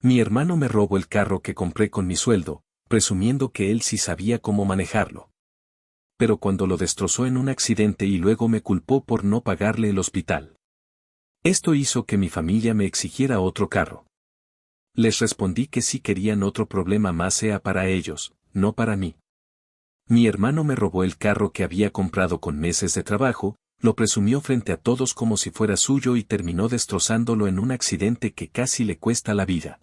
Mi hermano me robó el carro que compré con mi sueldo, presumiendo que él sí sabía cómo manejarlo. Pero cuando lo destrozó en un accidente y luego me culpó por no pagarle el hospital. Esto hizo que mi familia me exigiera otro carro. Les respondí que si querían otro problema más sea para ellos, no para mí. Mi hermano me robó el carro que había comprado con meses de trabajo, lo presumió frente a todos como si fuera suyo y terminó destrozándolo en un accidente que casi le cuesta la vida.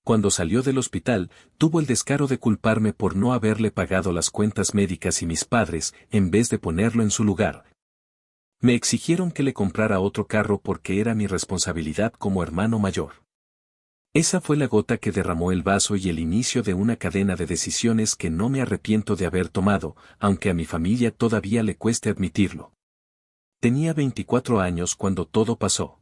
Cuando salió del hospital, tuvo el descaro de culparme por no haberle pagado las cuentas médicas y mis padres, en vez de ponerlo en su lugar. Me exigieron que le comprara otro carro porque era mi responsabilidad como hermano mayor. Esa fue la gota que derramó el vaso y el inicio de una cadena de decisiones que no me arrepiento de haber tomado, aunque a mi familia todavía le cueste admitirlo. Tenía 24 años cuando todo pasó.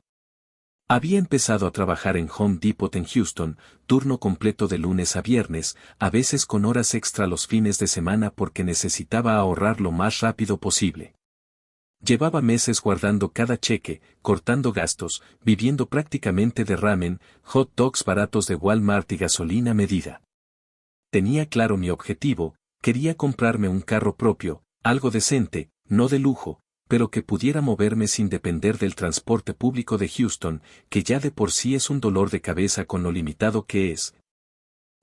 Había empezado a trabajar en Home Depot en Houston, turno completo de lunes a viernes, a veces con horas extra los fines de semana porque necesitaba ahorrar lo más rápido posible. Llevaba meses guardando cada cheque, cortando gastos, viviendo prácticamente de ramen, hot dogs baratos de Walmart y gasolina medida. Tenía claro mi objetivo, quería comprarme un carro propio, algo decente, no de lujo, pero que pudiera moverme sin depender del transporte público de Houston, que ya de por sí es un dolor de cabeza con lo limitado que es.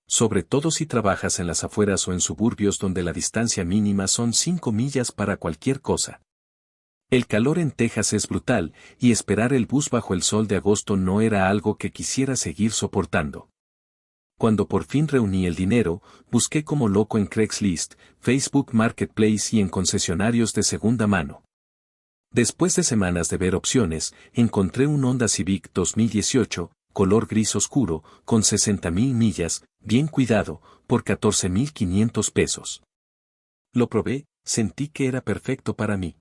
Sobre todo si trabajas en las afueras o en suburbios donde la distancia mínima son 5 millas para cualquier cosa. El calor en Texas es brutal, y esperar el bus bajo el sol de agosto no era algo que quisiera seguir soportando. Cuando por fin reuní el dinero, busqué como loco en Craigslist, Facebook Marketplace y en concesionarios de segunda mano. Después de semanas de ver opciones, encontré un Honda Civic 2018, color gris oscuro, con 60,000 millas, bien cuidado, por $14,500. Lo probé, sentí que era perfecto para mí.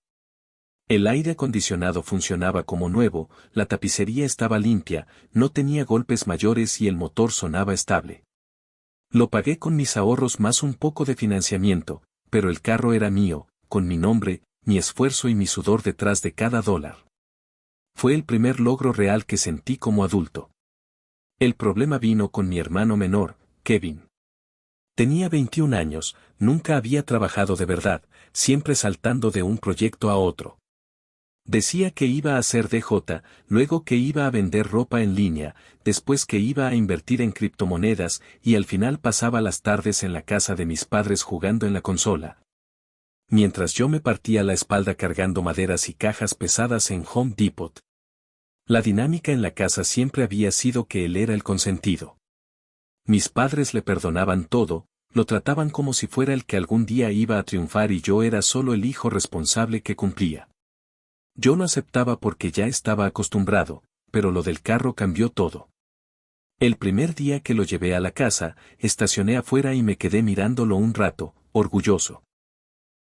El aire acondicionado funcionaba como nuevo, la tapicería estaba limpia, no tenía golpes mayores y el motor sonaba estable. Lo pagué con mis ahorros más un poco de financiamiento, pero el carro era mío, con mi nombre, mi esfuerzo y mi sudor detrás de cada dólar. Fue el primer logro real que sentí como adulto. El problema vino con mi hermano menor, Kevin. Tenía 21 años, nunca había trabajado de verdad, siempre saltando de un proyecto a otro. Decía que iba a hacer DJ, luego que iba a vender ropa en línea, después que iba a invertir en criptomonedas y al final pasaba las tardes en la casa de mis padres jugando en la consola. Mientras yo me partía la espalda cargando maderas y cajas pesadas en Home Depot. La dinámica en la casa siempre había sido que él era el consentido. Mis padres le perdonaban todo, lo trataban como si fuera el que algún día iba a triunfar y yo era solo el hijo responsable que cumplía. Yo lo aceptaba porque ya estaba acostumbrado, pero lo del carro cambió todo. El primer día que lo llevé a la casa, estacioné afuera y me quedé mirándolo un rato, orgulloso.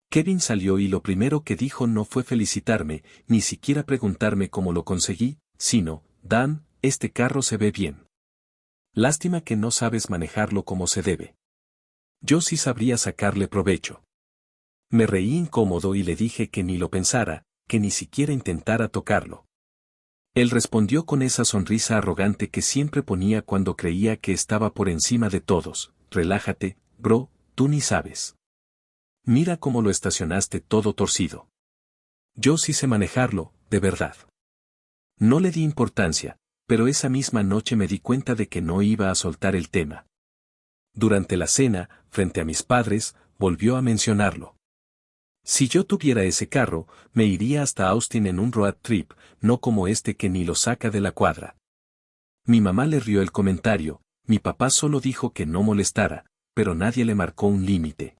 Kevin salió y lo primero que dijo no fue felicitarme, ni siquiera preguntarme cómo lo conseguí, sino, Dan, este carro se ve bien. Lástima que no sabes manejarlo como se debe. Yo sí sabría sacarle provecho. Me reí incómodo y le dije que ni lo pensara, que ni siquiera intentara tocarlo. Él respondió con esa sonrisa arrogante que siempre ponía cuando creía que estaba por encima de todos: relájate, bro, tú ni sabes. Mira cómo lo estacionaste todo torcido. Yo sí sé manejarlo, de verdad. No le di importancia, pero esa misma noche me di cuenta de que no iba a soltar el tema. Durante la cena, frente a mis padres, volvió a mencionarlo. Si yo tuviera ese carro, me iría hasta Austin en un road trip, no como este que ni lo saca de la cuadra. Mi mamá le rió el comentario, mi papá solo dijo que no molestara, pero nadie le marcó un límite.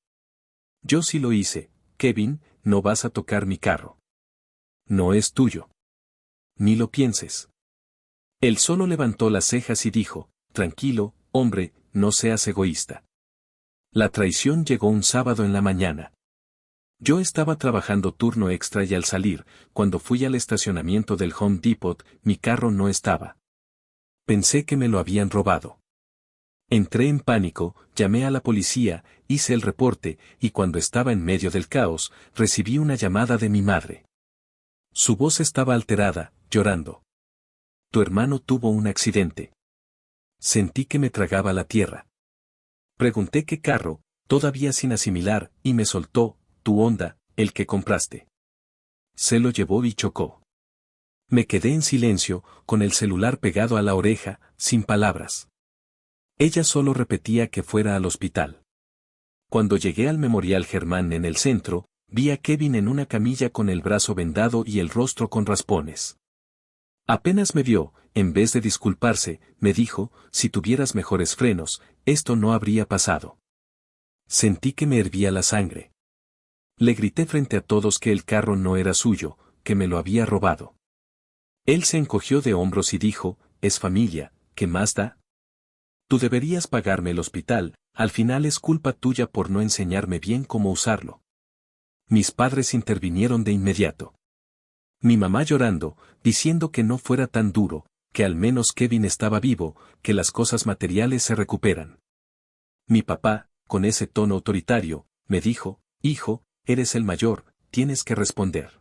Yo sí lo hice: Kevin, no vas a tocar mi carro. No es tuyo. Ni lo pienses. Él solo levantó las cejas y dijo: tranquilo, hombre, no seas egoísta. La traición llegó un sábado en la mañana. Yo estaba trabajando turno extra y al salir, cuando fui al estacionamiento del Home Depot, mi carro no estaba. Pensé que me lo habían robado. Entré en pánico, llamé a la policía, hice el reporte, y cuando estaba en medio del caos, recibí una llamada de mi madre. Su voz estaba alterada, llorando. Tu hermano tuvo un accidente. Sentí que me tragaba la tierra. Pregunté qué carro, todavía sin asimilar, y me soltó, tu Honda, el que compraste. Se lo llevó y chocó. Me quedé en silencio, con el celular pegado a la oreja, sin palabras. Ella solo repetía que fuera al hospital. Cuando llegué al Memorial Germán en el centro, vi a Kevin en una camilla con el brazo vendado y el rostro con raspones. Apenas me vio, en vez de disculparse, me dijo, si tuvieras mejores frenos, esto no habría pasado. Sentí que me hervía la sangre. Le grité frente a todos que el carro no era suyo, que me lo había robado. Él se encogió de hombros y dijo, es familia, ¿qué más da? Tú deberías pagarme el hospital, al final es culpa tuya por no enseñarme bien cómo usarlo. Mis padres intervinieron de inmediato. Mi mamá llorando, diciendo que no fuera tan duro, que al menos Kevin estaba vivo, que las cosas materiales se recuperan. Mi papá, con ese tono autoritario, me dijo, hijo, eres el mayor, tienes que responder.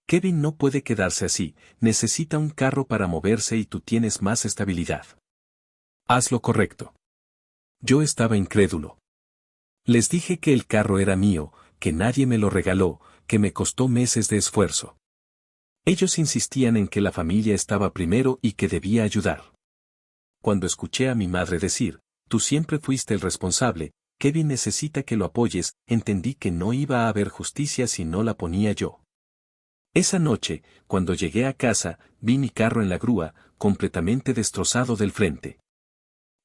Kevin no puede quedarse así, necesita un carro para moverse y tú tienes más estabilidad. Haz lo correcto. Yo estaba incrédulo. Les dije que el carro era mío, que nadie me lo regaló, que me costó meses de esfuerzo. Ellos insistían en que la familia estaba primero y que debía ayudar. Cuando escuché a mi madre decir, tú siempre fuiste el responsable, Kevin necesita que lo apoyes, entendí que no iba a haber justicia si no la ponía yo. Esa noche, cuando llegué a casa, vi mi carro en la grúa, completamente destrozado del frente.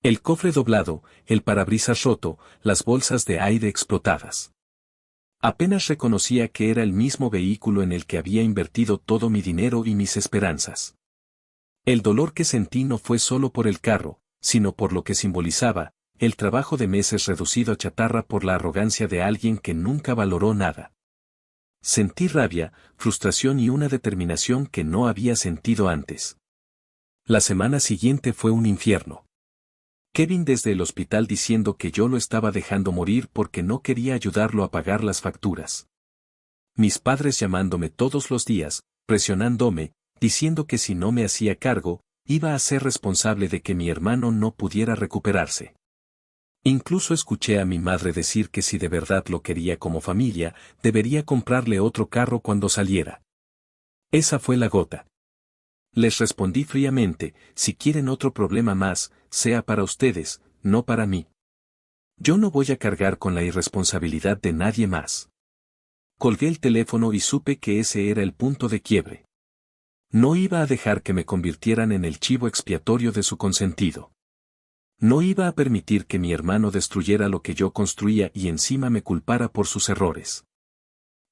El cofre doblado, el parabrisas roto, las bolsas de aire explotadas. Apenas reconocía que era el mismo vehículo en el que había invertido todo mi dinero y mis esperanzas. El dolor que sentí no fue solo por el carro, sino por lo que simbolizaba, el trabajo de meses reducido a chatarra por la arrogancia de alguien que nunca valoró nada. Sentí rabia, frustración y una determinación que no había sentido antes. La semana siguiente fue un infierno. Kevin desde el hospital diciendo que yo lo estaba dejando morir porque no quería ayudarlo a pagar las facturas. Mis padres llamándome todos los días, presionándome, diciendo que si no me hacía cargo, iba a ser responsable de que mi hermano no pudiera recuperarse. Incluso escuché a mi madre decir que si de verdad lo quería como familia, debería comprarle otro carro cuando saliera. Esa fue la gota. Les respondí fríamente, si quieren otro problema más, sea para ustedes, no para mí. Yo no voy a cargar con la irresponsabilidad de nadie más. Colgué el teléfono y supe que ese era el punto de quiebre. No iba a dejar que me convirtieran en el chivo expiatorio de su consentido. No iba a permitir que mi hermano destruyera lo que yo construía y encima me culpara por sus errores.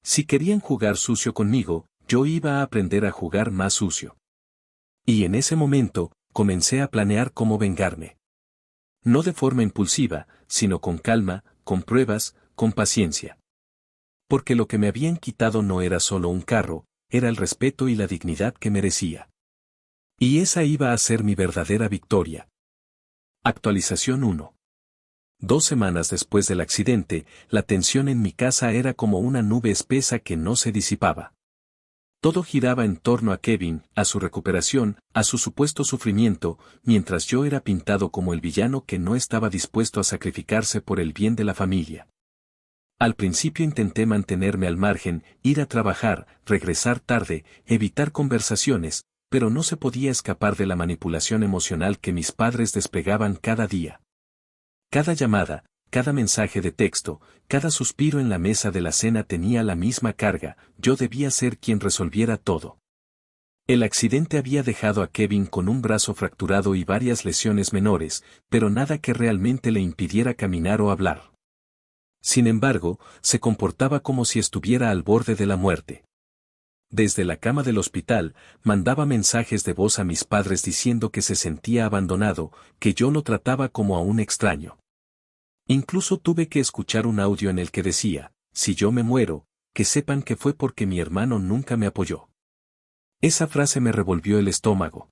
Si querían jugar sucio conmigo, yo iba a aprender a jugar más sucio. Y en ese momento, comencé a planear cómo vengarme. No de forma impulsiva, sino con calma, con pruebas, con paciencia. Porque lo que me habían quitado no era solo un carro, era el respeto y la dignidad que merecía. Y esa iba a ser mi verdadera victoria. Actualización 1. 2 semanas después del accidente, la tensión en mi casa era como una nube espesa que no se disipaba. Todo giraba en torno a Kevin, a su recuperación, a su supuesto sufrimiento, mientras yo era pintado como el villano que no estaba dispuesto a sacrificarse por el bien de la familia. Al principio intenté mantenerme al margen, ir a trabajar, regresar tarde, evitar conversaciones, pero no se podía escapar de la manipulación emocional que mis padres desplegaban cada día. Cada llamada, cada mensaje de texto, cada suspiro en la mesa de la cena tenía la misma carga, yo debía ser quien resolviera todo. El accidente había dejado a Kevin con un brazo fracturado y varias lesiones menores, pero nada que realmente le impidiera caminar o hablar. Sin embargo, se comportaba como si estuviera al borde de la muerte. Desde la cama del hospital, mandaba mensajes de voz a mis padres diciendo que se sentía abandonado, que yo lo trataba como a un extraño. Incluso tuve que escuchar un audio en el que decía, si yo me muero, que sepan que fue porque mi hermano nunca me apoyó. Esa frase me revolvió el estómago.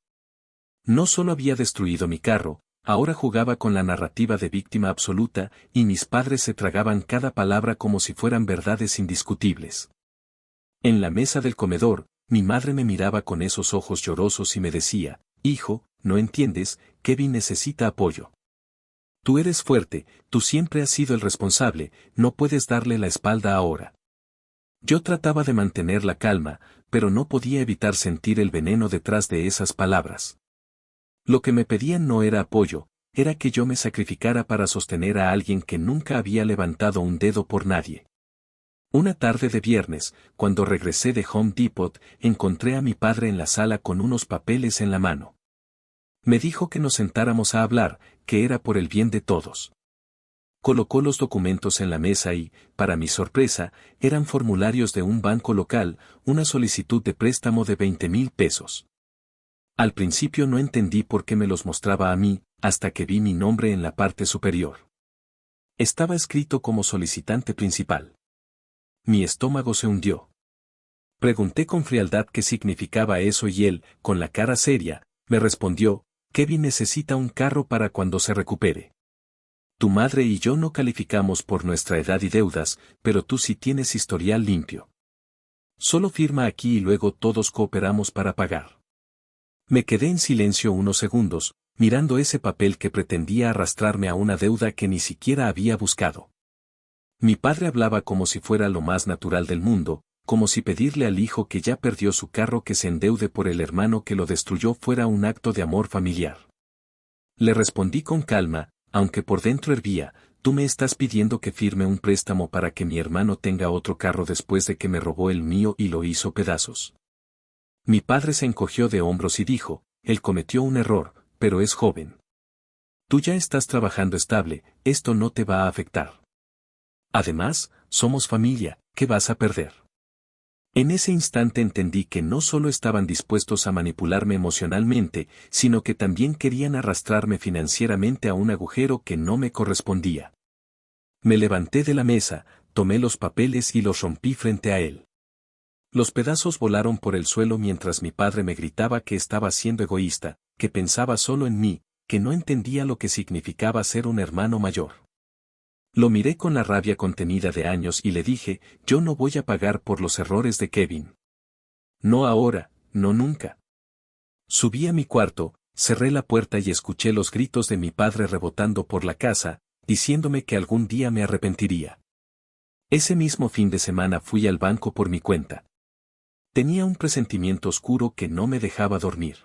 No solo había destruido mi carro, ahora jugaba con la narrativa de víctima absoluta, y mis padres se tragaban cada palabra como si fueran verdades indiscutibles. En la mesa del comedor, mi madre me miraba con esos ojos llorosos y me decía, hijo, no entiendes, Kevin necesita apoyo. Tú eres fuerte, tú siempre has sido el responsable, no puedes darle la espalda ahora. Yo trataba de mantener la calma, pero no podía evitar sentir el veneno detrás de esas palabras. Lo que me pedían no era apoyo, era que yo me sacrificara para sostener a alguien que nunca había levantado un dedo por nadie. Una tarde de viernes, cuando regresé de Home Depot, encontré a mi padre en la sala con unos papeles en la mano. Me dijo que nos sentáramos a hablar, que era por el bien de todos. Colocó los documentos en la mesa y, para mi sorpresa, eran formularios de un banco local, una solicitud de préstamo de 20,000 pesos. Al principio no entendí por qué me los mostraba a mí, hasta que vi mi nombre en la parte superior. Estaba escrito como solicitante principal. Mi estómago se hundió. Pregunté con frialdad qué significaba eso y él, con la cara seria, me respondió, Kevin necesita un carro para cuando se recupere. Tu madre y yo no calificamos por nuestra edad y deudas, pero tú sí tienes historial limpio. Solo firma aquí y luego todos cooperamos para pagar. Me quedé en silencio unos segundos, mirando ese papel que pretendía arrastrarme a una deuda que ni siquiera había buscado. Mi padre hablaba como si fuera lo más natural del mundo, como si pedirle al hijo que ya perdió su carro que se endeude por el hermano que lo destruyó fuera un acto de amor familiar. Le respondí con calma, aunque por dentro hervía, tú me estás pidiendo que firme un préstamo para que mi hermano tenga otro carro después de que me robó el mío y lo hizo pedazos. Mi padre se encogió de hombros y dijo, él cometió un error, pero es joven. Tú ya estás trabajando estable, esto no te va a afectar. Además, somos familia, ¿qué vas a perder? En ese instante entendí que no solo estaban dispuestos a manipularme emocionalmente, sino que también querían arrastrarme financieramente a un agujero que no me correspondía. Me levanté de la mesa, tomé los papeles y los rompí frente a él. Los pedazos volaron por el suelo mientras mi padre me gritaba que estaba siendo egoísta, que pensaba solo en mí, que no entendía lo que significaba ser un hermano mayor. Lo miré con la rabia contenida de años y le dije, yo no voy a pagar por los errores de Kevin. No ahora, no nunca. Subí a mi cuarto, cerré la puerta y escuché los gritos de mi padre rebotando por la casa, diciéndome que algún día me arrepentiría. Ese mismo fin de semana fui al banco por mi cuenta. Tenía un presentimiento oscuro que no me dejaba dormir.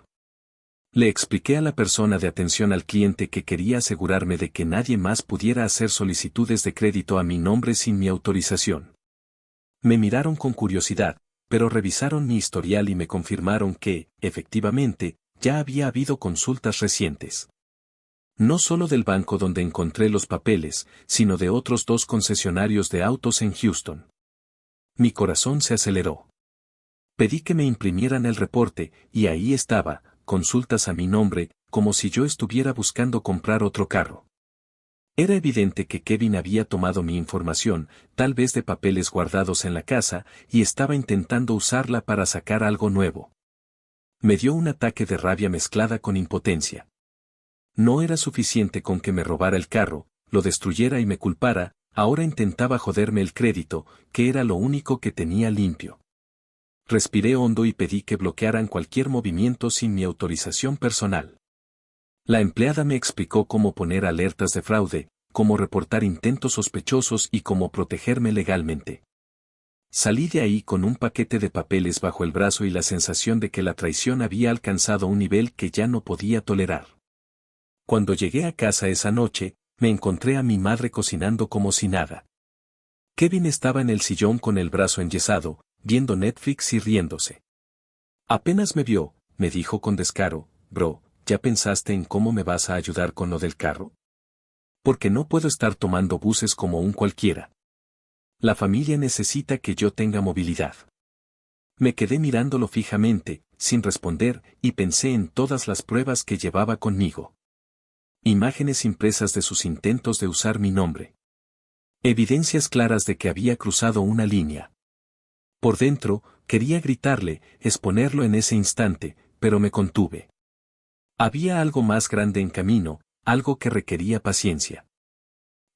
Le expliqué a la persona de atención al cliente que quería asegurarme de que nadie más pudiera hacer solicitudes de crédito a mi nombre sin mi autorización. Me miraron con curiosidad, pero revisaron mi historial y me confirmaron que, efectivamente, ya había habido consultas recientes. No solo del banco donde encontré los papeles, sino de otros 2 concesionarios de autos en Houston. Mi corazón se aceleró. Pedí que me imprimieran el reporte, y ahí estaba, consultas a mi nombre, como si yo estuviera buscando comprar otro carro. Era evidente que Kevin había tomado mi información, tal vez de papeles guardados en la casa, y estaba intentando usarla para sacar algo nuevo. Me dio un ataque de rabia mezclada con impotencia. No era suficiente con que me robara el carro, lo destruyera y me culpara, ahora intentaba joderme el crédito, que era lo único que tenía limpio. Respiré hondo y pedí que bloquearan cualquier movimiento sin mi autorización personal. La empleada me explicó cómo poner alertas de fraude, cómo reportar intentos sospechosos y cómo protegerme legalmente. Salí de ahí con un paquete de papeles bajo el brazo y la sensación de que la traición había alcanzado un nivel que ya no podía tolerar. Cuando llegué a casa esa noche, me encontré a mi madre cocinando como si nada. Kevin estaba en el sillón con el brazo enyesado, viendo Netflix y riéndose. Apenas me vio, me dijo con descaro, bro, ¿ya pensaste en cómo me vas a ayudar con lo del carro? Porque no puedo estar tomando buses como un cualquiera. La familia necesita que yo tenga movilidad. Me quedé mirándolo fijamente, sin responder, y pensé en todas las pruebas que llevaba conmigo. Imágenes impresas de sus intentos de usar mi nombre. Evidencias claras de que había cruzado una línea. Por dentro, quería gritarle, exponerlo en ese instante, pero me contuve. Había algo más grande en camino, algo que requería paciencia.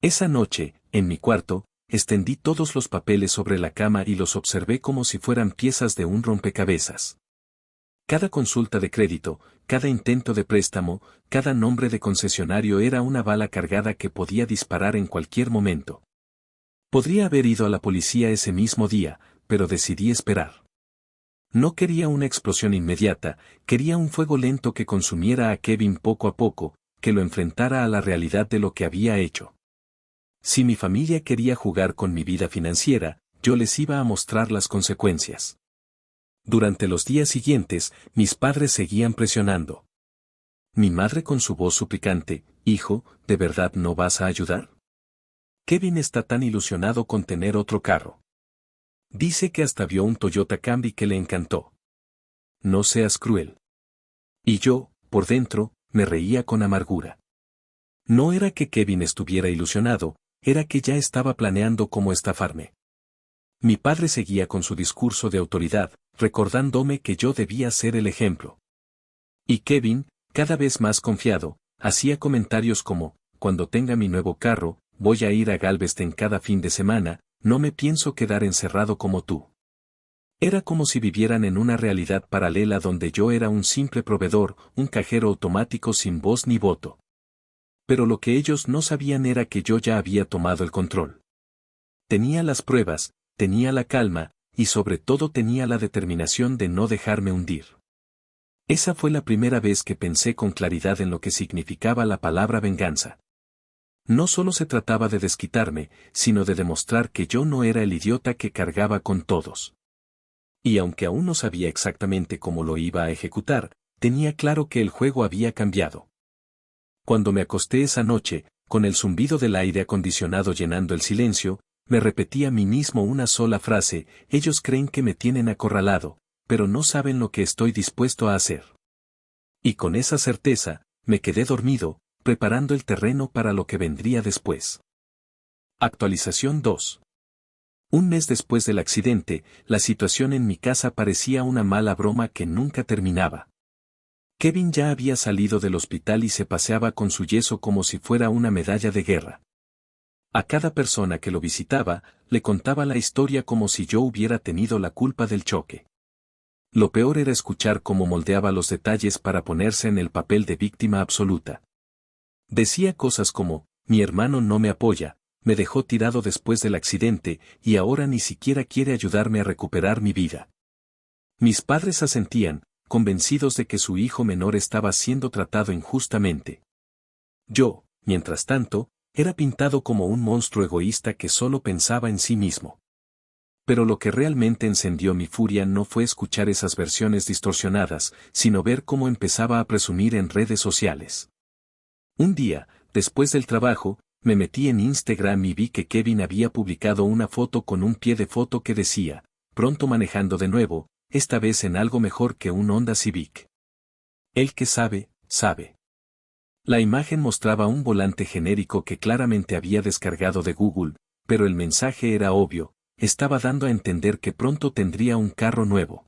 Esa noche, en mi cuarto, extendí todos los papeles sobre la cama y los observé como si fueran piezas de un rompecabezas. Cada consulta de crédito, cada intento de préstamo, cada nombre de concesionario era una bala cargada que podía disparar en cualquier momento. Podría haber ido a la policía ese mismo día, pero decidí esperar. No quería una explosión inmediata, quería un fuego lento que consumiera a Kevin poco a poco, que lo enfrentara a la realidad de lo que había hecho. Si mi familia quería jugar con mi vida financiera, yo les iba a mostrar las consecuencias. Durante los días siguientes, mis padres seguían presionando. Mi madre con su voz suplicante: «Hijo, ¿de verdad no vas a ayudar? Kevin está tan ilusionado con tener otro carro. Dice que hasta vio un Toyota Camry que le encantó. No seas cruel». Y yo, por dentro, me reía con amargura. No era que Kevin estuviera ilusionado, era que ya estaba planeando cómo estafarme. Mi padre seguía con su discurso de autoridad, recordándome que yo debía ser el ejemplo. Y Kevin, cada vez más confiado, hacía comentarios como: «Cuando tenga mi nuevo carro, voy a ir a Galveston cada fin de semana, no me pienso quedar encerrado como tú». Era como si vivieran en una realidad paralela donde yo era un simple proveedor, un cajero automático sin voz ni voto. Pero lo que ellos no sabían era que yo ya había tomado el control. Tenía las pruebas, tenía la calma, y sobre todo tenía la determinación de no dejarme hundir. Esa fue la primera vez que pensé con claridad en lo que significaba la palabra venganza. No solo se trataba de desquitarme, sino de demostrar que yo no era el idiota que cargaba con todos. Y aunque aún no sabía exactamente cómo lo iba a ejecutar, tenía claro que el juego había cambiado. Cuando me acosté esa noche, con el zumbido del aire acondicionado llenando el silencio, me repetí a mí mismo una sola frase: «Ellos creen que me tienen acorralado, pero no saben lo que estoy dispuesto a hacer». Y con esa certeza, me quedé dormido, preparando el terreno para lo que vendría después. Actualización 2. Un mes después del accidente, la situación en mi casa parecía una mala broma que nunca terminaba. Kevin ya había salido del hospital y se paseaba con su yeso como si fuera una medalla de guerra. A cada persona que lo visitaba, le contaba la historia como si yo hubiera tenido la culpa del choque. Lo peor era escuchar cómo moldeaba los detalles para ponerse en el papel de víctima absoluta. Decía cosas como: «Mi hermano no me apoya, me dejó tirado después del accidente, y ahora ni siquiera quiere ayudarme a recuperar mi vida». Mis padres asentían, convencidos de que su hijo menor estaba siendo tratado injustamente. Yo, mientras tanto, era pintado como un monstruo egoísta que solo pensaba en sí mismo. Pero lo que realmente encendió mi furia no fue escuchar esas versiones distorsionadas, sino ver cómo empezaba a presumir en redes sociales. Un día, después del trabajo, me metí en Instagram y vi que Kevin había publicado una foto con un pie de foto que decía: «Pronto manejando de nuevo, esta vez en algo mejor que un Honda Civic». El que sabe, sabe. La imagen mostraba un volante genérico que claramente había descargado de Google, pero el mensaje era obvio: estaba dando a entender que pronto tendría un carro nuevo.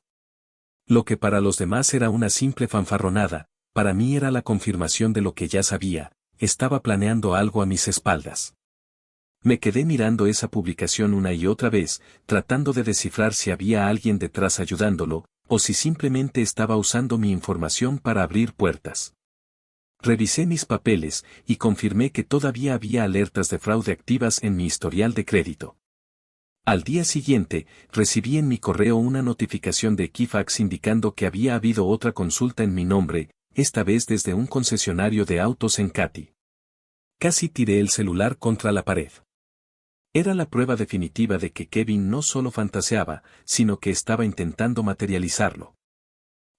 Lo que para los demás era una simple fanfarronada, para mí era la confirmación de lo que ya sabía: estaba planeando algo a mis espaldas. Me quedé mirando esa publicación una y otra vez, tratando de descifrar si había alguien detrás ayudándolo, o si simplemente estaba usando mi información para abrir puertas. Revisé mis papeles, y confirmé que todavía había alertas de fraude activas en mi historial de crédito. Al día siguiente, recibí en mi correo una notificación de Equifax indicando que había habido otra consulta en mi nombre, esta vez desde un concesionario de autos en Katy. Casi tiré el celular contra la pared. Era la prueba definitiva de que Kevin no solo fantaseaba, sino que estaba intentando materializarlo.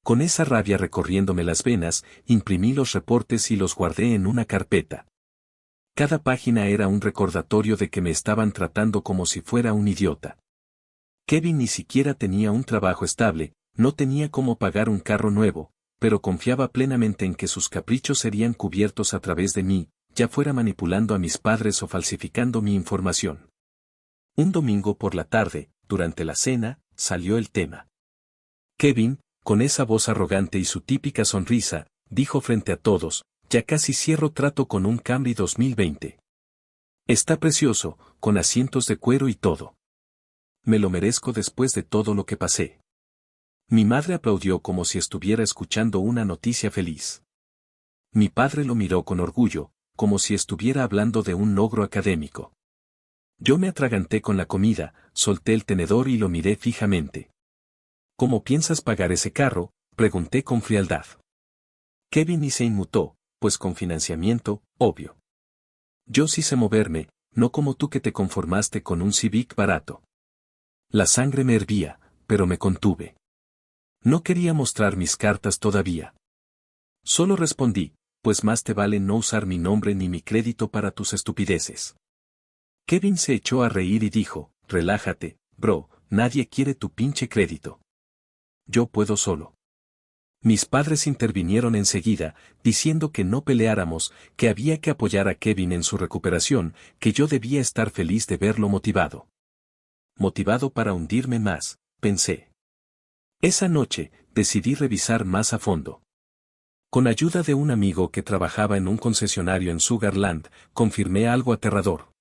Con esa rabia recorriéndome las venas, imprimí los reportes y los guardé en una carpeta. Cada página era un recordatorio de que me estaban tratando como si fuera un idiota. Kevin ni siquiera tenía un trabajo estable, no tenía cómo pagar un carro nuevo, pero confiaba plenamente en que sus caprichos serían cubiertos a través de mí, ya fuera manipulando a mis padres o falsificando mi información. Un domingo por la tarde, durante la cena, salió el tema. Kevin, con esa voz arrogante y su típica sonrisa, dijo frente a todos: «Ya casi cierro trato con un Camry 2020. Está precioso, con asientos de cuero y todo. Me lo merezco después de todo lo que pasé». Mi madre aplaudió como si estuviera escuchando una noticia feliz. Mi padre lo miró con orgullo, como si estuviera hablando de un logro académico. Yo me atraganté con la comida, solté el tenedor y lo miré fijamente. ¿Cómo piensas pagar ese carro?, pregunté con frialdad. Kevin ni se inmutó, pues con financiamiento, obvio. Yo sí sé moverme, no como tú que te conformaste con un Civic barato. La sangre me hervía, pero me contuve. No quería mostrar mis cartas todavía. Solo respondí, pues más te vale no usar mi nombre ni mi crédito para tus estupideces. Kevin se echó a reír y dijo, relájate, bro, nadie quiere tu pinche crédito. Yo puedo solo. Mis padres intervinieron enseguida, diciendo que no peleáramos, que había que apoyar a Kevin en su recuperación, que yo debía estar feliz de verlo motivado. Motivado para hundirme más, pensé. Esa noche, decidí revisar más a fondo. Con ayuda de un amigo que trabajaba en un concesionario en Sugarland, confirmé algo aterrador.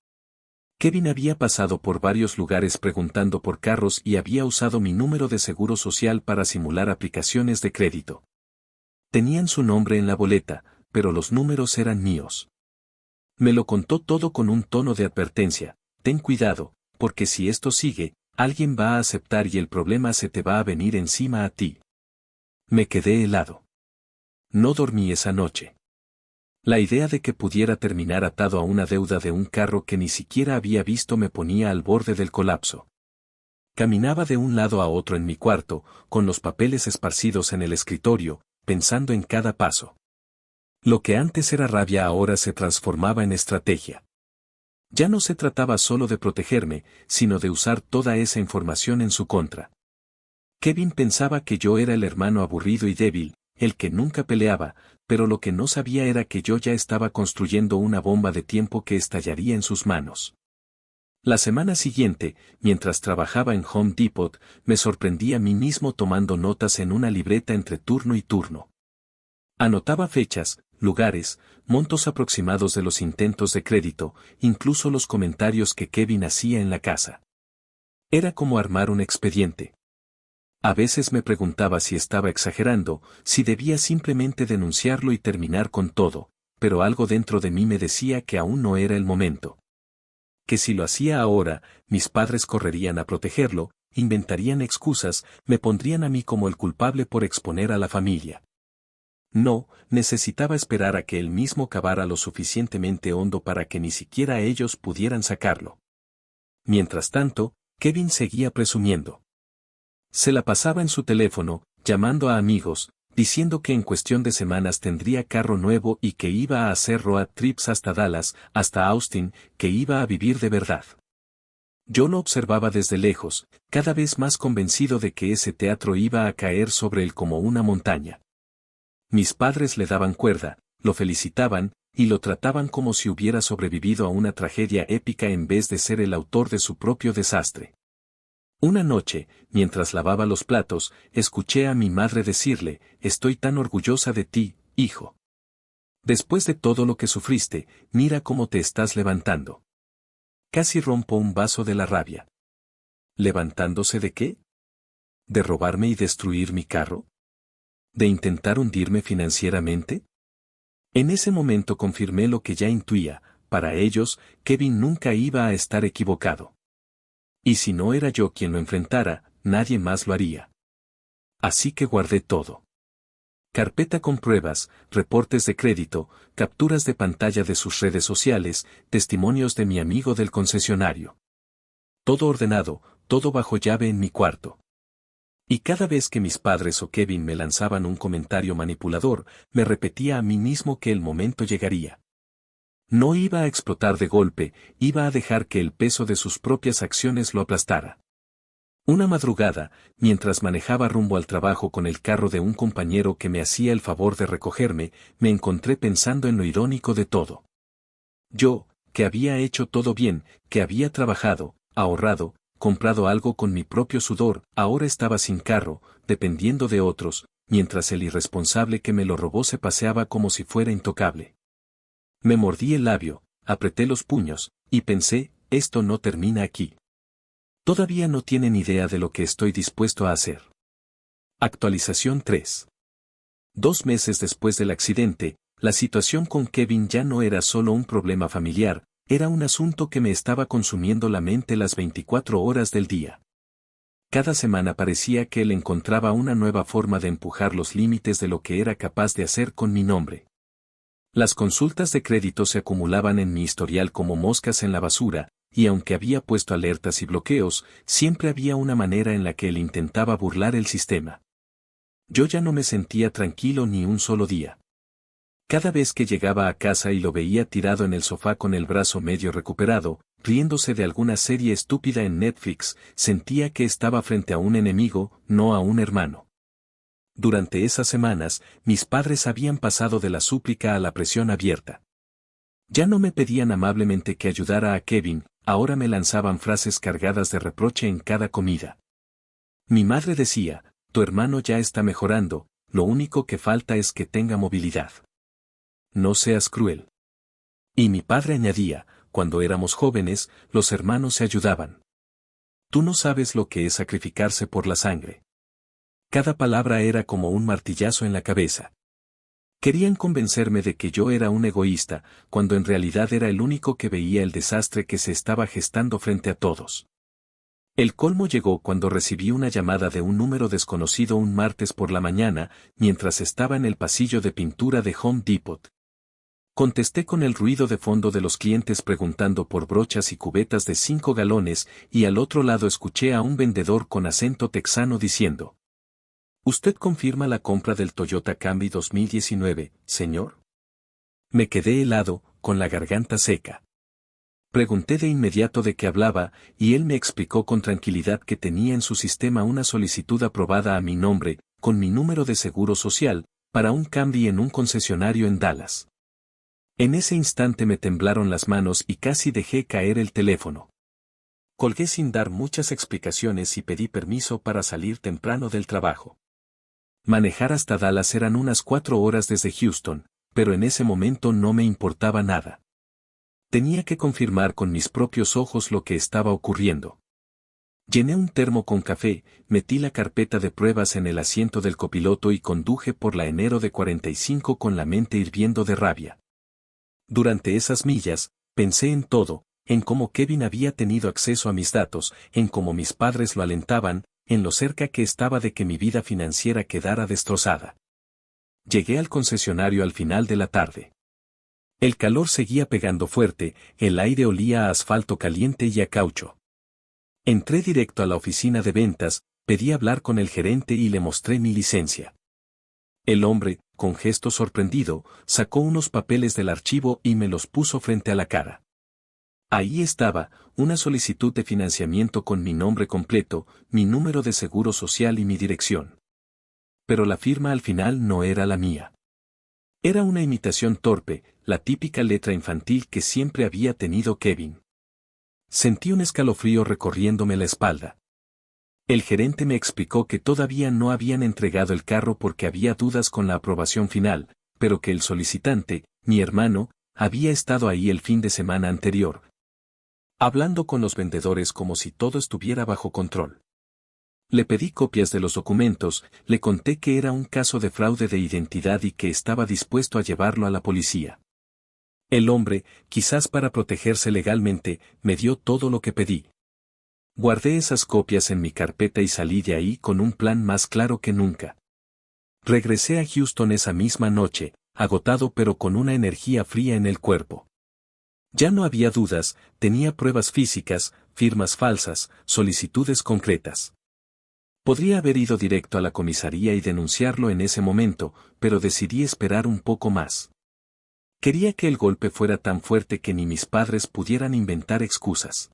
Kevin había pasado por varios lugares preguntando por carros y había usado mi número de seguro social para simular aplicaciones de crédito. Tenían su nombre en la boleta, pero los números eran míos. Me lo contó todo con un tono de advertencia, ten cuidado, porque si esto sigue, alguien va a aceptar y el problema se te va a venir encima a ti. Me quedé helado. No dormí esa noche. La idea de que pudiera terminar atado a una deuda de un carro que ni siquiera había visto me ponía al borde del colapso. Caminaba de un lado a otro en mi cuarto, con los papeles esparcidos en el escritorio, pensando en cada paso. Lo que antes era rabia ahora se transformaba en estrategia. Ya no se trataba solo de protegerme, sino de usar toda esa información en su contra. Kevin pensaba que yo era el hermano aburrido y débil, el que nunca peleaba, pero lo que no sabía era que yo ya estaba construyendo una bomba de tiempo que estallaría en sus manos. La semana siguiente, mientras trabajaba en Home Depot, me sorprendí a mí mismo tomando notas en una libreta entre turno y turno. Anotaba fechas, lugares, montos aproximados de los intentos de crédito, incluso los comentarios que Kevin hacía en la casa. Era como armar un expediente. A veces me preguntaba si estaba exagerando, si debía simplemente denunciarlo y terminar con todo, pero algo dentro de mí me decía que aún no era el momento. Que si lo hacía ahora, mis padres correrían a protegerlo, inventarían excusas, me pondrían a mí como el culpable por exponer a la familia. No, necesitaba esperar a que él mismo cavara lo suficientemente hondo para que ni siquiera ellos pudieran sacarlo. Mientras tanto, Kevin seguía presumiendo. Se la pasaba en su teléfono, llamando a amigos, diciendo que en cuestión de semanas tendría carro nuevo y que iba a hacer road trips hasta Dallas, hasta Austin, que iba a vivir de verdad. Yo lo observaba desde lejos, cada vez más convencido de que ese teatro iba a caer sobre él como una montaña. Mis padres le daban cuerda, lo felicitaban, y lo trataban como si hubiera sobrevivido a una tragedia épica en vez de ser el autor de su propio desastre. Una noche, mientras lavaba los platos, escuché a mi madre decirle, estoy tan orgullosa de ti, hijo. Después de todo lo que sufriste, mira cómo te estás levantando. Casi rompo un vaso de la rabia. ¿Levantándose de qué? ¿De robarme y destruir mi carro? ¿De intentar hundirme financieramente? En ese momento confirmé lo que ya intuía, para ellos, Kevin nunca iba a estar equivocado. Y si no era yo quien lo enfrentara, nadie más lo haría. Así que guardé todo. Carpeta con pruebas, reportes de crédito, capturas de pantalla de sus redes sociales, testimonios de mi amigo del concesionario. Todo ordenado, todo bajo llave en mi cuarto. Y cada vez que mis padres o Kevin me lanzaban un comentario manipulador, me repetía a mí mismo que el momento llegaría. No iba a explotar de golpe, iba a dejar que el peso de sus propias acciones lo aplastara. Una madrugada, mientras manejaba rumbo al trabajo con el carro de un compañero que me hacía el favor de recogerme, me encontré pensando en lo irónico de todo. Yo, que había hecho todo bien, que había trabajado, ahorrado, comprado algo con mi propio sudor, ahora estaba sin carro, dependiendo de otros, mientras el irresponsable que me lo robó se paseaba como si fuera intocable. Me mordí el labio, apreté los puños, y pensé, esto no termina aquí. Todavía no tienen idea de lo que estoy dispuesto a hacer. Actualización 3. 2 meses después del accidente, la situación con Kevin ya no era solo un problema familiar, era un asunto que me estaba consumiendo la mente las 24 horas del día. Cada semana parecía que él encontraba una nueva forma de empujar los límites de lo que era capaz de hacer con mi nombre. Las consultas de crédito se acumulaban en mi historial como moscas en la basura, y aunque había puesto alertas y bloqueos, siempre había una manera en la que él intentaba burlar el sistema. Yo ya no me sentía tranquilo ni un solo día. Cada vez que llegaba a casa y lo veía tirado en el sofá con el brazo medio recuperado, riéndose de alguna serie estúpida en Netflix, sentía que estaba frente a un enemigo, no a un hermano. Durante esas semanas, mis padres habían pasado de la súplica a la presión abierta. Ya no me pedían amablemente que ayudara a Kevin, ahora me lanzaban frases cargadas de reproche en cada comida. Mi madre decía, tu hermano ya está mejorando, lo único que falta es que tenga movilidad. No seas cruel. Y mi padre añadía, cuando éramos jóvenes, los hermanos se ayudaban. Tú no sabes lo que es sacrificarse por la sangre. Cada palabra era como un martillazo en la cabeza. Querían convencerme de que yo era un egoísta, cuando en realidad era el único que veía el desastre que se estaba gestando frente a todos. El colmo llegó cuando recibí una llamada de un número desconocido un martes por la mañana, mientras estaba en el pasillo de pintura de Home Depot. Contesté con el ruido de fondo de los clientes preguntando por brochas y cubetas de 5 galones, y al otro lado escuché a un vendedor con acento texano diciendo: ¿Usted confirma la compra del Toyota Camry 2019, señor? Me quedé helado, con la garganta seca. Pregunté de inmediato de qué hablaba, y él me explicó con tranquilidad que tenía en su sistema una solicitud aprobada a mi nombre, con mi número de seguro social, para un Camry en un concesionario en Dallas. En ese instante me temblaron las manos y casi dejé caer el teléfono. Colgué sin dar muchas explicaciones y pedí permiso para salir temprano del trabajo. Manejar hasta Dallas eran unas 4 horas desde Houston, pero en ese momento no me importaba nada. Tenía que confirmar con mis propios ojos lo que estaba ocurriendo. Llené un termo con café, metí la carpeta de pruebas en el asiento del copiloto y conduje por la enero de 45 con la mente hirviendo de rabia. Durante esas millas, pensé en todo, en cómo Kevin había tenido acceso a mis datos, en cómo mis padres lo alentaban, en lo cerca que estaba de que mi vida financiera quedara destrozada. Llegué al concesionario al final de la tarde. El calor seguía pegando fuerte, el aire olía a asfalto caliente y a caucho. Entré directo a la oficina de ventas, pedí hablar con el gerente y le mostré mi licencia. El hombre, con gesto sorprendido, sacó unos papeles del archivo y me los puso frente a la cara. Ahí estaba, una solicitud de financiamiento con mi nombre completo, mi número de seguro social y mi dirección. Pero la firma al final no era la mía. Era una imitación torpe, la típica letra infantil que siempre había tenido Kevin. Sentí un escalofrío recorriéndome la espalda. El gerente me explicó que todavía no habían entregado el carro porque había dudas con la aprobación final, pero que el solicitante, mi hermano, había estado ahí el fin de semana anterior, hablando con los vendedores como si todo estuviera bajo control. Le pedí copias de los documentos, le conté que era un caso de fraude de identidad y que estaba dispuesto a llevarlo a la policía. El hombre, quizás para protegerse legalmente, me dio todo lo que pedí. Guardé esas copias en mi carpeta y salí de ahí con un plan más claro que nunca. Regresé a Houston esa misma noche, agotado pero con una energía fría en el cuerpo. Ya no había dudas, tenía pruebas físicas, firmas falsas, solicitudes concretas. Podría haber ido directo a la comisaría y denunciarlo en ese momento, pero decidí esperar un poco más. Quería que el golpe fuera tan fuerte que ni mis padres pudieran inventar excusas.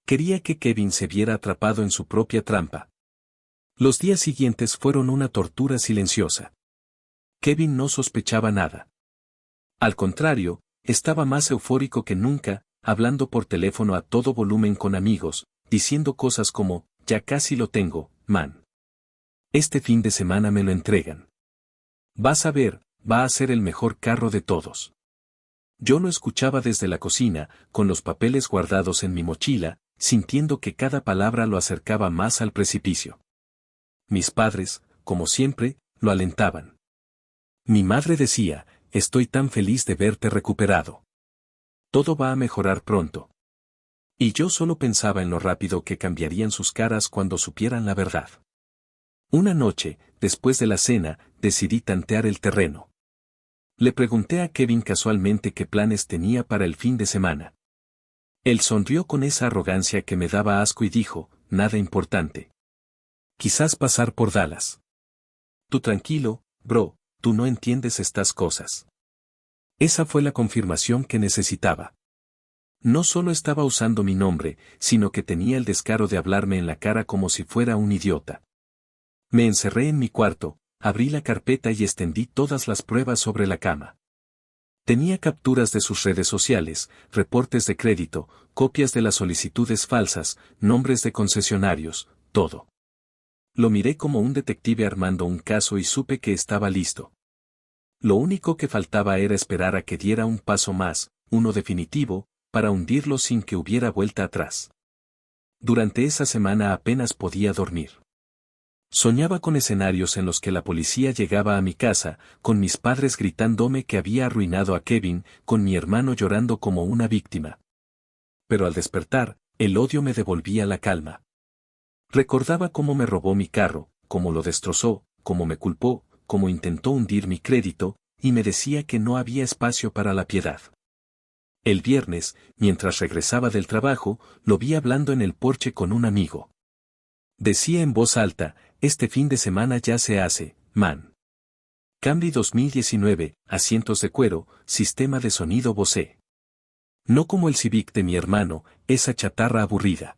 Quería que Kevin se viera atrapado en su propia trampa. Los días siguientes fueron una tortura silenciosa. Kevin no sospechaba nada. Al contrario, estaba más eufórico que nunca, hablando por teléfono a todo volumen con amigos, diciendo cosas como, ya casi lo tengo, man. Este fin de semana me lo entregan. Vas a ver, va a ser el mejor carro de todos. Yo lo escuchaba desde la cocina, con los papeles guardados en mi mochila, sintiendo que cada palabra lo acercaba más al precipicio. Mis padres, como siempre, lo alentaban. Mi madre decía, estoy tan feliz de verte recuperado. Todo va a mejorar pronto. Y yo solo pensaba en lo rápido que cambiarían sus caras cuando supieran la verdad. Una noche, después de la cena, decidí tantear el terreno. Le pregunté a Kevin casualmente qué planes tenía para el fin de semana. Él sonrió con esa arrogancia que me daba asco y dijo, nada importante. Quizás pasar por Dallas. Tú tranquilo, bro, tú no entiendes estas cosas. Esa fue la confirmación que necesitaba. No solo estaba usando mi nombre, sino que tenía el descaro de hablarme en la cara como si fuera un idiota. Me encerré en mi cuarto, abrí la carpeta y extendí todas las pruebas sobre la cama. Tenía capturas de sus redes sociales, reportes de crédito, copias de las solicitudes falsas, nombres de concesionarios, todo. Lo miré como un detective armando un caso y supe que estaba listo. Lo único que faltaba era esperar a que diera un paso más, uno definitivo, para hundirlo sin que hubiera vuelta atrás. Durante esa semana apenas podía dormir. Soñaba con escenarios en los que la policía llegaba a mi casa, con mis padres gritándome que había arruinado a Kevin, con mi hermano llorando como una víctima. Pero al despertar, el odio me devolvía la calma. Recordaba cómo me robó mi carro, cómo lo destrozó, cómo me culpó, cómo intentó hundir mi crédito, y me decía que no había espacio para la piedad. El viernes, mientras regresaba del trabajo, lo vi hablando en el porche con un amigo. Decía en voz alta, este fin de semana ya se hace, man. Camry 2019, asientos de cuero, sistema de sonido Bose. No como el Civic de mi hermano, esa chatarra aburrida.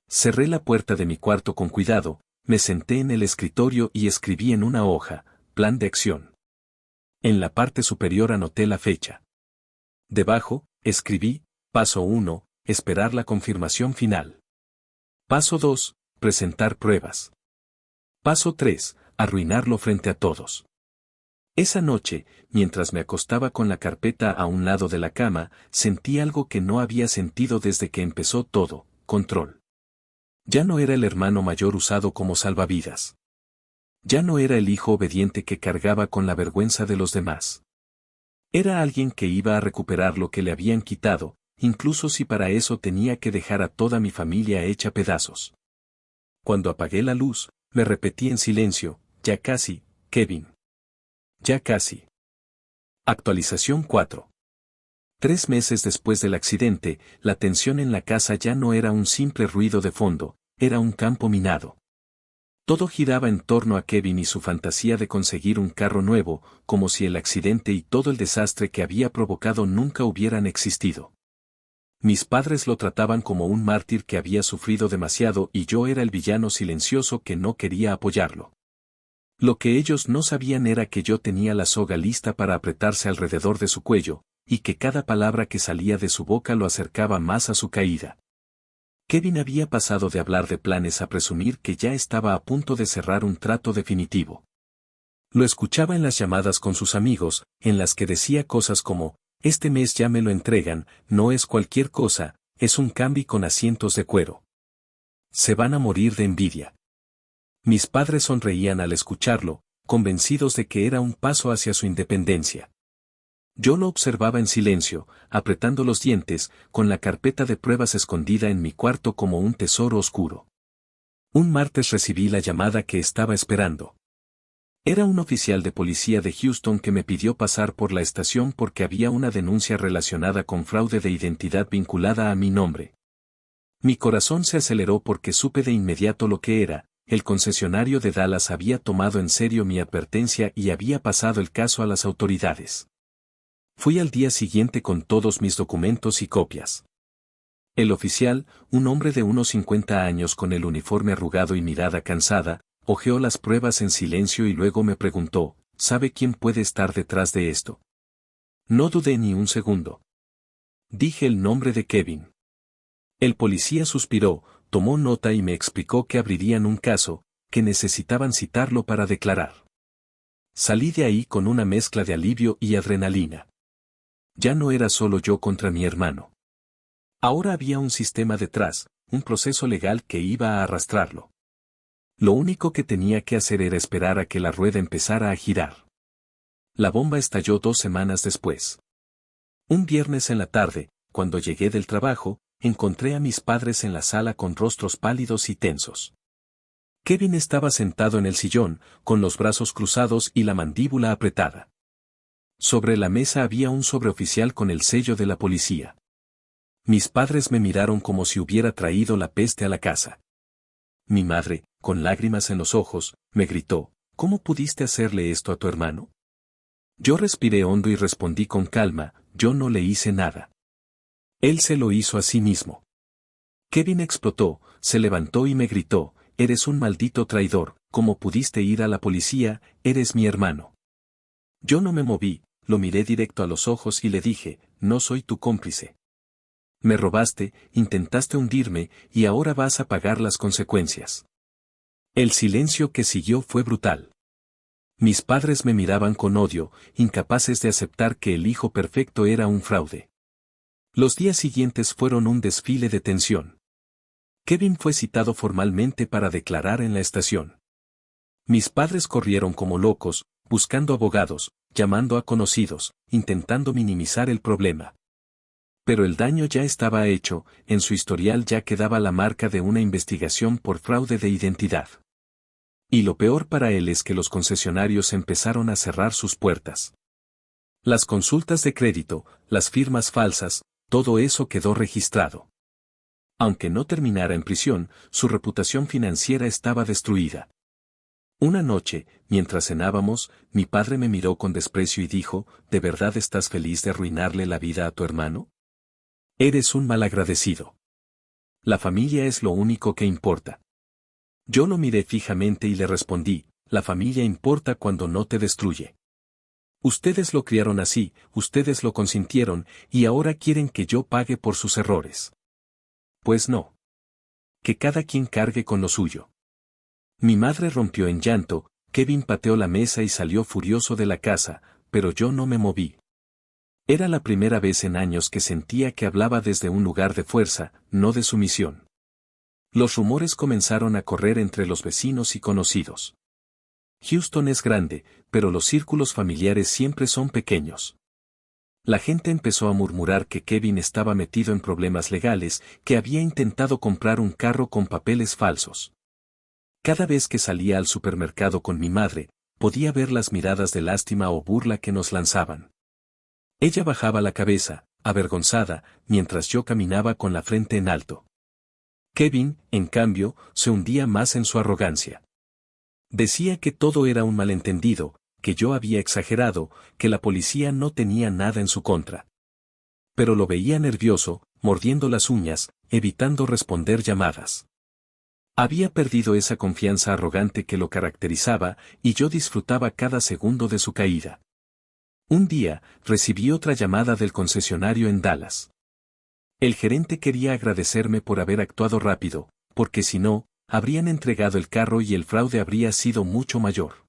Cerré la puerta de mi cuarto con cuidado, me senté en el escritorio y escribí en una hoja, plan de acción. En la parte superior anoté la fecha. Debajo, escribí, paso 1, esperar la confirmación final. Paso 2, presentar pruebas. Paso 3, arruinarlo frente a todos. Esa noche, mientras me acostaba con la carpeta a un lado de la cama, sentí algo que no había sentido desde que empezó todo, control. Ya no era el hermano mayor usado como salvavidas. Ya no era el hijo obediente que cargaba con la vergüenza de los demás. Era alguien que iba a recuperar lo que le habían quitado, incluso si para eso tenía que dejar a toda mi familia hecha pedazos. Cuando apagué la luz, me repetí en silencio, ya casi, Kevin. Ya casi. Actualización 4. 3 meses después del accidente, la tensión en la casa ya no era un simple ruido de fondo, era un campo minado. Todo giraba en torno a Kevin y su fantasía de conseguir un carro nuevo, como si el accidente y todo el desastre que había provocado nunca hubieran existido. Mis padres lo trataban como un mártir que había sufrido demasiado y yo era el villano silencioso que no quería apoyarlo. Lo que ellos no sabían era que yo tenía la soga lista para apretarse alrededor de su cuello, y que cada palabra que salía de su boca lo acercaba más a su caída. Kevin había pasado de hablar de planes a presumir que ya estaba a punto de cerrar un trato definitivo. Lo escuchaba en las llamadas con sus amigos, en las que decía cosas como, este mes ya me lo entregan, no es cualquier cosa, es un Camry con asientos de cuero. Se van a morir de envidia. Mis padres sonreían al escucharlo, convencidos de que era un paso hacia su independencia. Yo lo observaba en silencio, apretando los dientes, con la carpeta de pruebas escondida en mi cuarto como un tesoro oscuro. Un martes recibí la llamada que estaba esperando. Era un oficial de policía de Houston que me pidió pasar por la estación porque había una denuncia relacionada con fraude de identidad vinculada a mi nombre. Mi corazón se aceleró porque supe de inmediato lo que era. El concesionario de Dallas había tomado en serio mi advertencia y había pasado el caso a las autoridades. Fui al día siguiente con todos mis documentos y copias. El oficial, un hombre de unos 50 años con el uniforme arrugado y mirada cansada, hojeó las pruebas en silencio y luego me preguntó, ¿sabe quién puede estar detrás de esto? No dudé ni un segundo. Dije el nombre de Kevin. El policía suspiró, tomó nota y me explicó que abrirían un caso, que necesitaban citarlo para declarar. Salí de ahí con una mezcla de alivio y adrenalina. Ya no era solo yo contra mi hermano. Ahora había un sistema detrás, un proceso legal que iba a arrastrarlo. Lo único que tenía que hacer era esperar a que la rueda empezara a girar. La bomba estalló 2 semanas después. Un viernes en la tarde, cuando llegué del trabajo, encontré a mis padres en la sala con rostros pálidos y tensos. Kevin estaba sentado en el sillón, con los brazos cruzados y la mandíbula apretada. Sobre la mesa había un sobreoficial con el sello de la policía. Mis padres me miraron como si hubiera traído la peste a la casa. Mi madre, con lágrimas en los ojos, me gritó, ¿cómo pudiste hacerle esto a tu hermano? Yo respiré hondo y respondí con calma, yo no le hice nada. Él se lo hizo a sí mismo. Kevin explotó, se levantó y me gritó, eres un maldito traidor, ¿cómo pudiste ir a la policía? Eres mi hermano. Yo no me moví, lo miré directo a los ojos y le dije, no soy tu cómplice. Me robaste, intentaste hundirme, y ahora vas a pagar las consecuencias. El silencio que siguió fue brutal. Mis padres me miraban con odio, incapaces de aceptar que el hijo perfecto era un fraude. Los días siguientes fueron un desfile de tensión. Kevin fue citado formalmente para declarar en la estación. Mis padres corrieron como locos, buscando abogados, llamando a conocidos, intentando minimizar el problema. Pero el daño ya estaba hecho, en su historial ya quedaba la marca de una investigación por fraude de identidad. Y lo peor para él es que los concesionarios empezaron a cerrar sus puertas. Las consultas de crédito, las firmas falsas, todo eso quedó registrado. Aunque no terminara en prisión, su reputación financiera estaba destruida. Una noche, mientras cenábamos, mi padre me miró con desprecio y dijo, ¿de verdad estás feliz de arruinarle la vida a tu hermano? Eres un malagradecido. La familia es lo único que importa. Yo lo miré fijamente y le respondí, la familia importa cuando no te destruye. Ustedes lo criaron así, ustedes lo consintieron, y ahora quieren que yo pague por sus errores. Pues no. Que cada quien cargue con lo suyo. Mi madre rompió en llanto, Kevin pateó la mesa y salió furioso de la casa, pero yo no me moví. Era la primera vez en años que sentía que hablaba desde un lugar de fuerza, no de sumisión. Los rumores comenzaron a correr entre los vecinos y conocidos. Houston es grande, pero los círculos familiares siempre son pequeños. La gente empezó a murmurar que Kevin estaba metido en problemas legales, que había intentado comprar un carro con papeles falsos. Cada vez que salía al supermercado con mi madre, podía ver las miradas de lástima o burla que nos lanzaban. Ella bajaba la cabeza, avergonzada, mientras yo caminaba con la frente en alto. Kevin, en cambio, se hundía más en su arrogancia. Decía que todo era un malentendido, que yo había exagerado, que la policía no tenía nada en su contra. Pero lo veía nervioso, mordiendo las uñas, evitando responder llamadas. Había perdido esa confianza arrogante que lo caracterizaba, y yo disfrutaba cada segundo de su caída. Un día, recibí otra llamada del concesionario en Dallas. El gerente quería agradecerme por haber actuado rápido, porque si no, habrían entregado el carro y el fraude habría sido mucho mayor.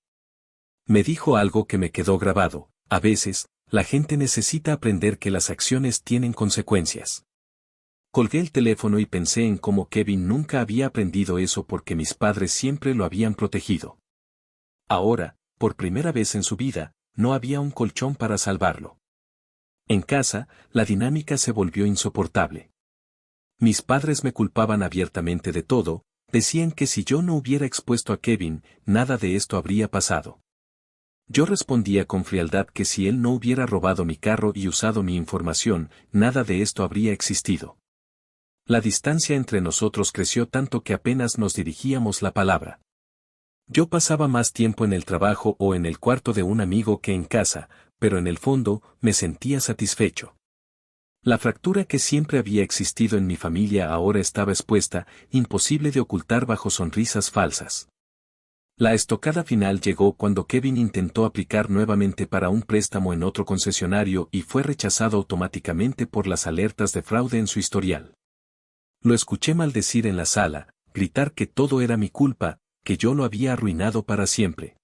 Me dijo algo que me quedó grabado, a veces, la gente necesita aprender que las acciones tienen consecuencias. Colgué el teléfono y pensé en cómo Kevin nunca había aprendido eso porque mis padres siempre lo habían protegido. Ahora, por primera vez en su vida, no había un colchón para salvarlo. En casa, la dinámica se volvió insoportable. Mis padres me culpaban abiertamente de todo, decían que si yo no hubiera expuesto a Kevin, nada de esto habría pasado. Yo respondía con frialdad que si él no hubiera robado mi carro y usado mi información, nada de esto habría existido. La distancia entre nosotros creció tanto que apenas nos dirigíamos la palabra. Yo pasaba más tiempo en el trabajo o en el cuarto de un amigo que en casa, pero en el fondo, me sentía satisfecho. La fractura que siempre había existido en mi familia ahora estaba expuesta, imposible de ocultar bajo sonrisas falsas. La estocada final llegó cuando Kevin intentó aplicar nuevamente para un préstamo en otro concesionario y fue rechazado automáticamente por las alertas de fraude en su historial. Lo escuché maldecir en la sala, gritar que todo era mi culpa, que yo lo había arruinado para siempre.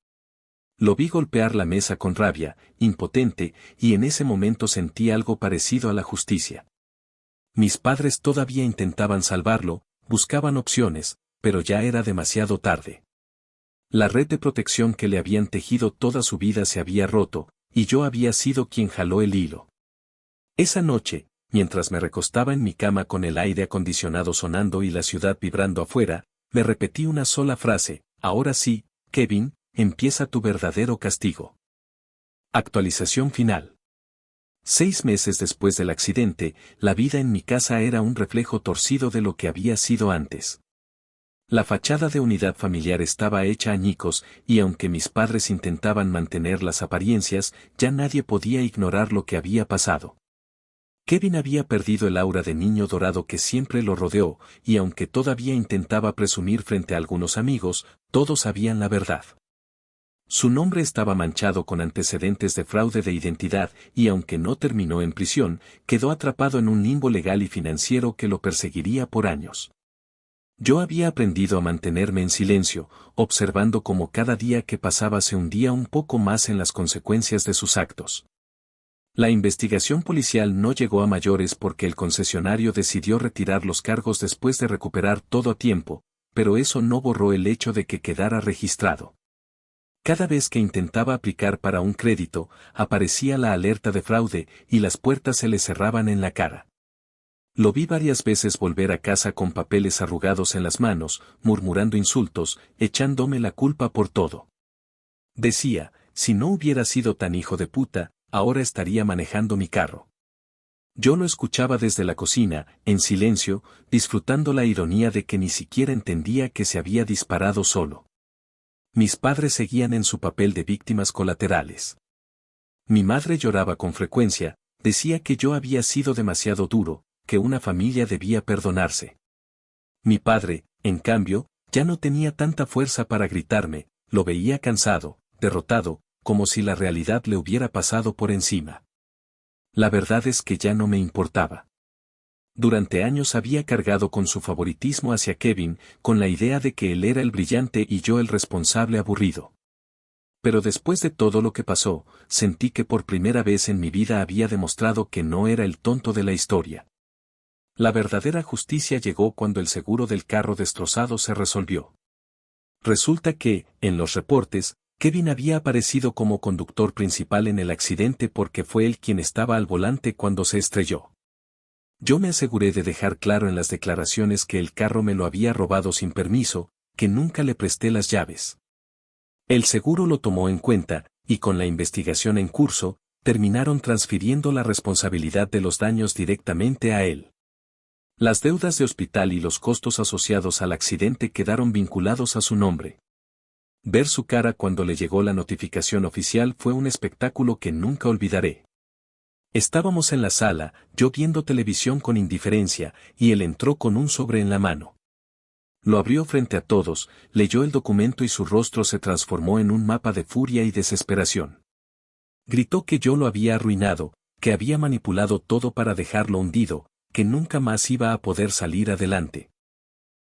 Lo vi golpear la mesa con rabia, impotente, y en ese momento sentí algo parecido a la justicia. Mis padres todavía intentaban salvarlo, buscaban opciones, pero ya era demasiado tarde. La red de protección que le habían tejido toda su vida se había roto, y yo había sido quien jaló el hilo. Esa noche, mientras me recostaba en mi cama con el aire acondicionado sonando y la ciudad vibrando afuera, me repetí una sola frase: ahora sí, Kevin, empieza tu verdadero castigo. Actualización final. 6 meses después del accidente, la vida en mi casa era un reflejo torcido de lo que había sido antes. La fachada de unidad familiar estaba hecha añicos, y aunque mis padres intentaban mantener las apariencias, ya nadie podía ignorar lo que había pasado. Kevin había perdido el aura de niño dorado que siempre lo rodeó, y aunque todavía intentaba presumir frente a algunos amigos, todos sabían la verdad. Su nombre estaba manchado con antecedentes de fraude de identidad, y aunque no terminó en prisión, quedó atrapado en un limbo legal y financiero que lo perseguiría por años. Yo había aprendido a mantenerme en silencio, observando cómo cada día que pasaba se hundía un poco más en las consecuencias de sus actos. La investigación policial no llegó a mayores porque el concesionario decidió retirar los cargos después de recuperar todo a tiempo, pero eso no borró el hecho de que quedara registrado. Cada vez que intentaba aplicar para un crédito, aparecía la alerta de fraude y las puertas se le cerraban en la cara. Lo vi varias veces volver a casa con papeles arrugados en las manos, murmurando insultos, echándome la culpa por todo. Decía: si no hubiera sido tan hijo de puta, ahora estaría manejando mi carro. Yo lo escuchaba desde la cocina, en silencio, disfrutando la ironía de que ni siquiera entendía que se había disparado solo. Mis padres seguían en su papel de víctimas colaterales. Mi madre lloraba con frecuencia, decía que yo había sido demasiado duro, que una familia debía perdonarse. Mi padre, en cambio, ya no tenía tanta fuerza para gritarme, lo veía cansado, derrotado, como si la realidad le hubiera pasado por encima. La verdad es que ya no me importaba. Durante años había cargado con su favoritismo hacia Kevin, con la idea de que él era el brillante y yo el responsable aburrido. Pero después de todo lo que pasó, sentí que por primera vez en mi vida había demostrado que no era el tonto de la historia. La verdadera justicia llegó cuando el seguro del carro destrozado se resolvió. Resulta que, en los reportes, Kevin había aparecido como conductor principal en el accidente porque fue él quien estaba al volante cuando se estrelló. Yo me aseguré de dejar claro en las declaraciones que el carro me lo había robado sin permiso, que nunca le presté las llaves. El seguro lo tomó en cuenta, y con la investigación en curso, terminaron transfiriendo la responsabilidad de los daños directamente a él. Las deudas de hospital y los costos asociados al accidente quedaron vinculados a su nombre. Ver su cara cuando le llegó la notificación oficial fue un espectáculo que nunca olvidaré. Estábamos en la sala, yo viendo televisión con indiferencia, y él entró con un sobre en la mano. Lo abrió frente a todos, leyó el documento y su rostro se transformó en un mapa de furia y desesperación. Gritó que yo lo había arruinado, que había manipulado todo para dejarlo hundido, que nunca más iba a poder salir adelante.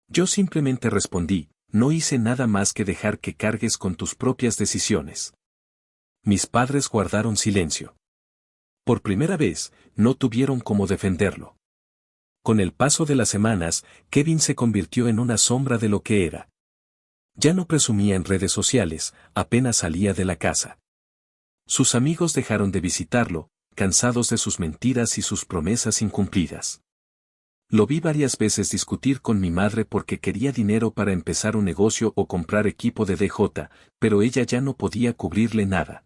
Yo simplemente respondí: no hice nada más que dejar que cargues con tus propias decisiones. Mis padres guardaron silencio. Por primera vez, no tuvieron cómo defenderlo. Con el paso de las semanas, Kevin se convirtió en una sombra de lo que era. Ya no presumía en redes sociales, apenas salía de la casa. Sus amigos dejaron de visitarlo, cansados de sus mentiras y sus promesas incumplidas. Lo vi varias veces discutir con mi madre porque quería dinero para empezar un negocio o comprar equipo de DJ, pero ella ya no podía cubrirle nada.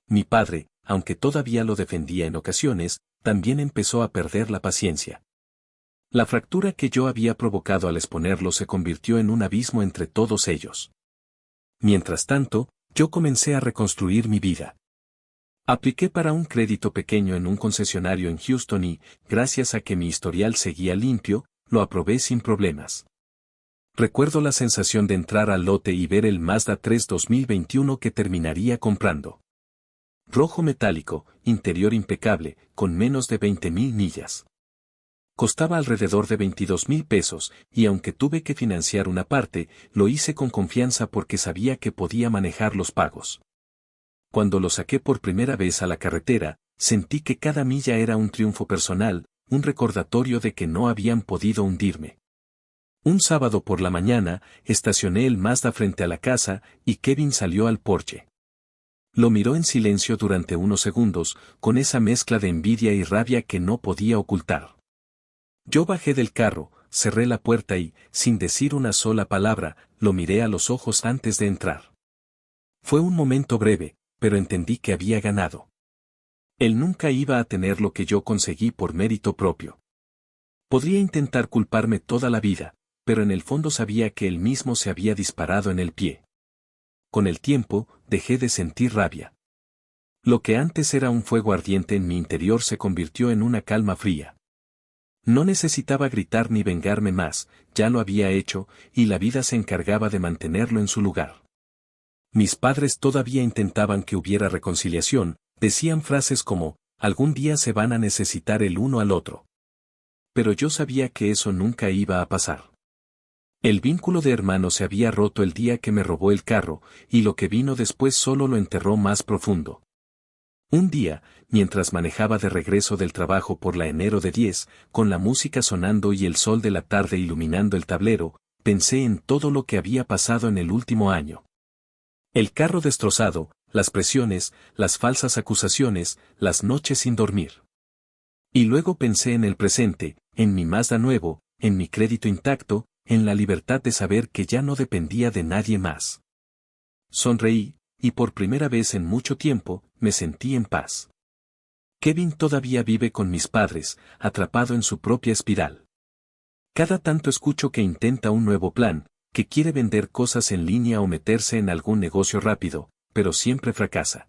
Mi padre, aunque todavía lo defendía en ocasiones, también empezó a perder la paciencia. La fractura que yo había provocado al exponerlo se convirtió en un abismo entre todos ellos. Mientras tanto, yo comencé a reconstruir mi vida. Apliqué para un crédito pequeño en un concesionario en Houston y, gracias a que mi historial seguía limpio, lo aprobé sin problemas. Recuerdo la sensación de entrar al lote y ver el Mazda 3 2021 que terminaría comprando. Rojo metálico, interior impecable, con menos de 20,000 millas. Costaba alrededor de 22,000 pesos, y aunque tuve que financiar una parte, lo hice con confianza porque sabía que podía manejar los pagos. Cuando lo saqué por primera vez a la carretera, sentí que cada milla era un triunfo personal, un recordatorio de que no habían podido hundirme. Un sábado por la mañana, estacioné el Mazda frente a la casa y Kevin salió al porche. Lo miró en silencio durante unos segundos, con esa mezcla de envidia y rabia que no podía ocultar. Yo bajé del carro, cerré la puerta y, sin decir una sola palabra, lo miré a los ojos antes de entrar. Fue un momento breve, pero entendí que había ganado. Él nunca iba a tener lo que yo conseguí por mérito propio. Podría intentar culparme toda la vida, pero en el fondo sabía que él mismo se había disparado en el pie. Con el tiempo, dejé de sentir rabia. Lo que antes era un fuego ardiente en mi interior se convirtió en una calma fría. No necesitaba gritar ni vengarme más, ya lo había hecho, y la vida se encargaba de mantenerlo en su lugar. Mis padres todavía intentaban que hubiera reconciliación, decían frases como, algún día se van a necesitar el uno al otro. Pero yo sabía que eso nunca iba a pasar. El vínculo de hermanos se había roto el día que me robó el carro, y lo que vino después solo lo enterró más profundo. Un día, mientras manejaba de regreso del trabajo por la enero de 10, con la música sonando y el sol de la tarde iluminando el tablero, pensé en todo lo que había pasado en el último año. El carro destrozado, las presiones, las falsas acusaciones, las noches sin dormir. Y luego pensé en el presente, en mi Mazda nuevo, en mi crédito intacto, en la libertad de saber que ya no dependía de nadie más. Sonreí, y por primera vez en mucho tiempo, me sentí en paz. Kevin todavía vive con mis padres, atrapado en su propia espiral. Cada tanto escucho que intenta un nuevo plan, que quiere vender cosas en línea o meterse en algún negocio rápido, pero siempre fracasa.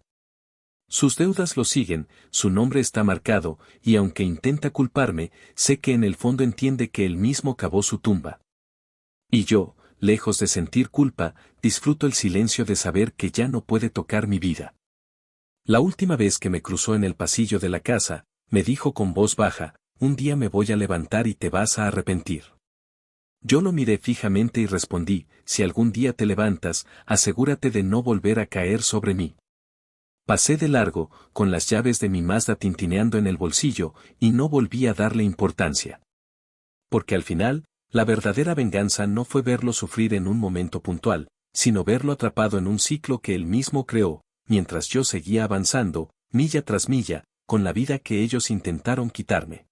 Sus deudas lo siguen, su nombre está marcado, y aunque intenta culparme, sé que en el fondo entiende que él mismo cavó su tumba. Y yo, lejos de sentir culpa, disfruto el silencio de saber que ya no puede tocar mi vida. La última vez que me cruzó en el pasillo de la casa, me dijo con voz baja, un día me voy a levantar y te vas a arrepentir. Yo lo miré fijamente y respondí, si algún día te levantas, asegúrate de no volver a caer sobre mí. Pasé de largo, con las llaves de mi Mazda tintineando en el bolsillo, y no volví a darle importancia. Porque al final, la verdadera venganza no fue verlo sufrir en un momento puntual, sino verlo atrapado en un ciclo que él mismo creó, mientras yo seguía avanzando, milla tras milla, con la vida que ellos intentaron quitarme.